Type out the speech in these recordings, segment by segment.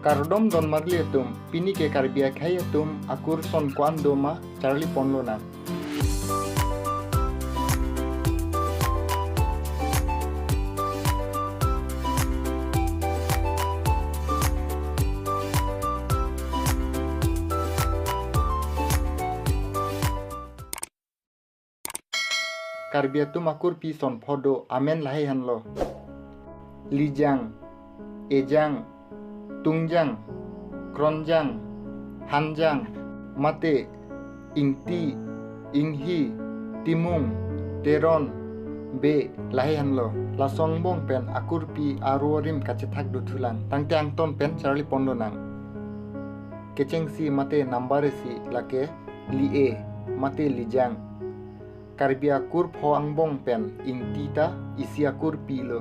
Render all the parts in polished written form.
Kardom don marlietum, pini ke karbia kayatum, akur son kuan doma, Charlie Ponlona. Karbiatum akur pi son podo, amen lahai hanlo. Lijang, Ejang, Tungjang, Kronjang, Hanjang, Mate, Ingti, Inghi, Timung, Teron, Be, lahai hanlo. Lasong bong pen akur pi aruarim kacetak dutulang. Tang tiang ton pen Charlie Pondonang. Keceng si mate nambare si lake, Li E, mate Lijang. Karbia kur pho angbong pen ingti ta isi akur pilo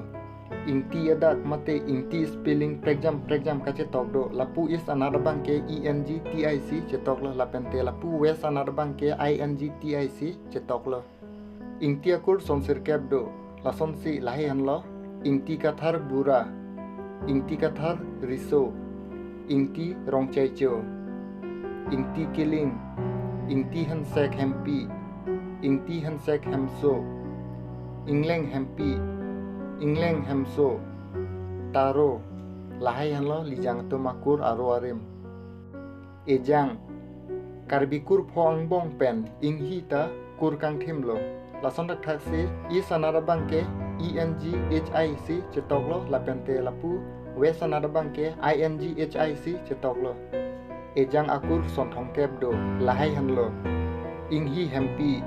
ingti adak mate ingti spelling pregjam kache tokdo lapu is anarbang ke ENGTIC cetoklo lapente lapu wes anarbang ke INGTIC cetoklo ingti akur sonsir kebdo lason si lahi hanlo ingti kathar bura ingti kathar riso ingti rongchecho ingti kiling ingti hansek hempi ingti hansek hemso ingleng hempi ingleng hemso taro lahai hanlo lijang tu makur aro arim ejang karbikur pho angbong pen inghi ta kur kang thimlo lason dak thakse I sanarabang ke ENGHIC cetoklo lapente lapu we sanarabang ke INGHIC cetoklo ejang akur son thongkep do lahai hanlo inghi hempi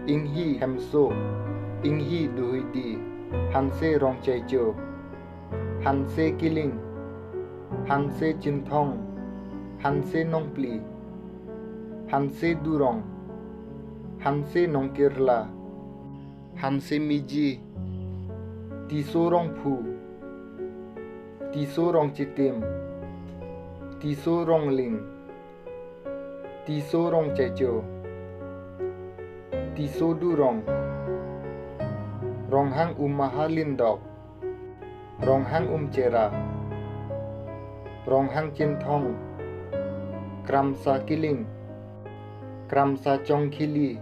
inghi hemso inghi duhidi hanse rongchecho hanse kiling hanse chinthong hanse nongpli hanse durong hanse nongkirla hanse miji tiso rongphu tiso rongchitim tiso rongling tiso rongchecho tiso durong ronghang mahalindok ronghang cera ronghang cinthong kramsa kiling kramsa chongkhili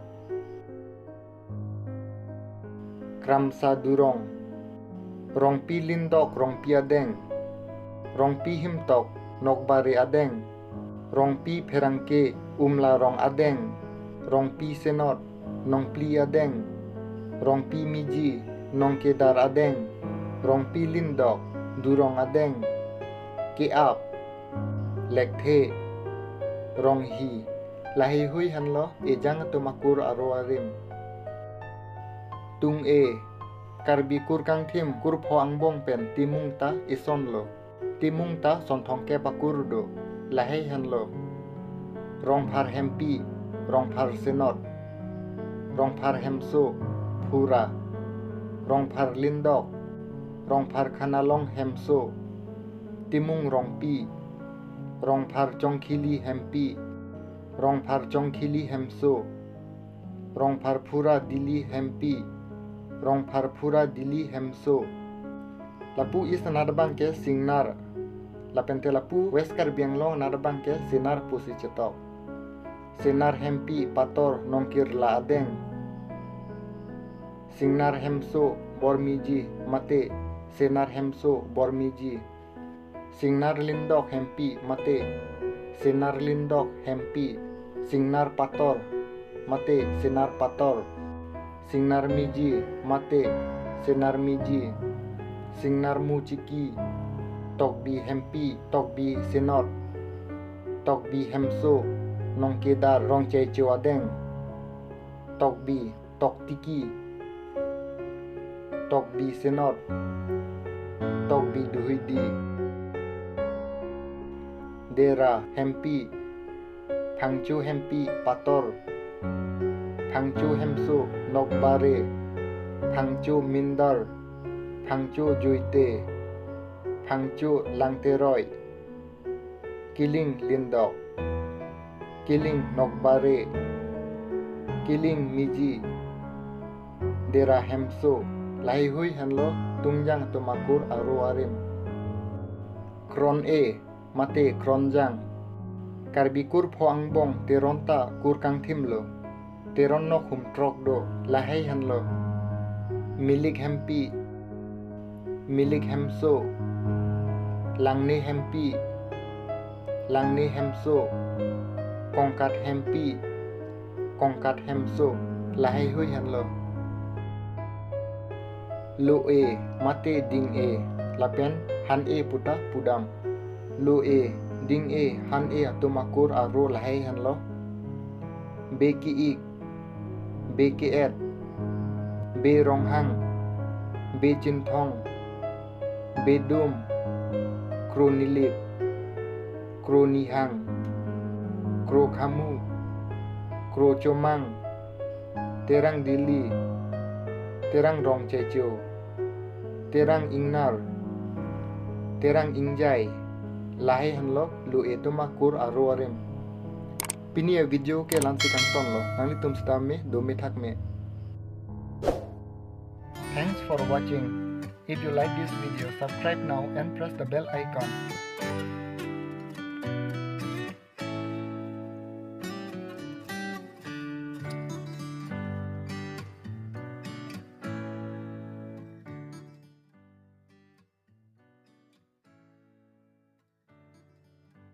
kramsa durong rongpi lindok rongpi adeng rongpi himtok nokbare adeng rongpi pherangke umla rong adeng rongpi senot nongpli adeng rongpi miji nongkedar adeng rongpi lindok durong adeng keap lekthe ronghi lahi hui hanlo ejang tu makur aro arim tung e karbikur kang thim kur pho angbong pen timung ta ison lo timung ta son thongke pakur do lahi hanlo rong phar hempi rong phar senot rong phar hemso phura rong phar lindok rong phar khanalong hemso timung rongpi rong phar chongkhili hempi rong phar chongkhili hemso rong phar phura dili hempi rong phar phura dili hemso lapu is nadbang ke singnar lapente lapu weskar bianglong nadbang ke sinar pusi cetok sinar hempi pator nongkir la adeng singnar hemso bormiji mate sinar hemso bormiji singnar lindok hempi mate sinar lindok hempi singnar pator mate sinar pator singnar miji mate sinar miji singnar muciki tokbi hempi tokbi sinot tokbi hemso nongkedar rongchecho adeng tokbi toktiki tokbi senot tokbi duhidi dera hempi phangchu hempi pator phangchu hemso nokbare phangchu mindar phangchu juite phangchu langteroi kiling lindok kiling nokbare kiling miji dera hemso lahi hui hanlo tungjang tumakur aro arim kron e mate kronjang. Karbikur phoangbong teronta kur kangthimlo. Teron no khum trok do lahai hanlo. Milik hempi. Milik hemso. Langni hempi. Langni hemso. Kongkat hempi. Kongkat hemso. Lahai hui hanlo. Lo e mate ding e. Lapen han e puta pudam. Lo e ding e han e atumakur aro lahai hanlo. Beki ik. Beki et. Be ronghang. Be cinthong. Be dum. Kronilip. Kronihang. Kro kamu. Kro comang. Terang dili. Terang rong cecio. Terang ingnar. Terang ingjai. Lahai hanlo lu itu makur aro arim. Pini ya video ke lansi kanton lo. Nangli tum stame do mithak me. Thanks for watching. If you like this video, subscribe now and press the bell icon.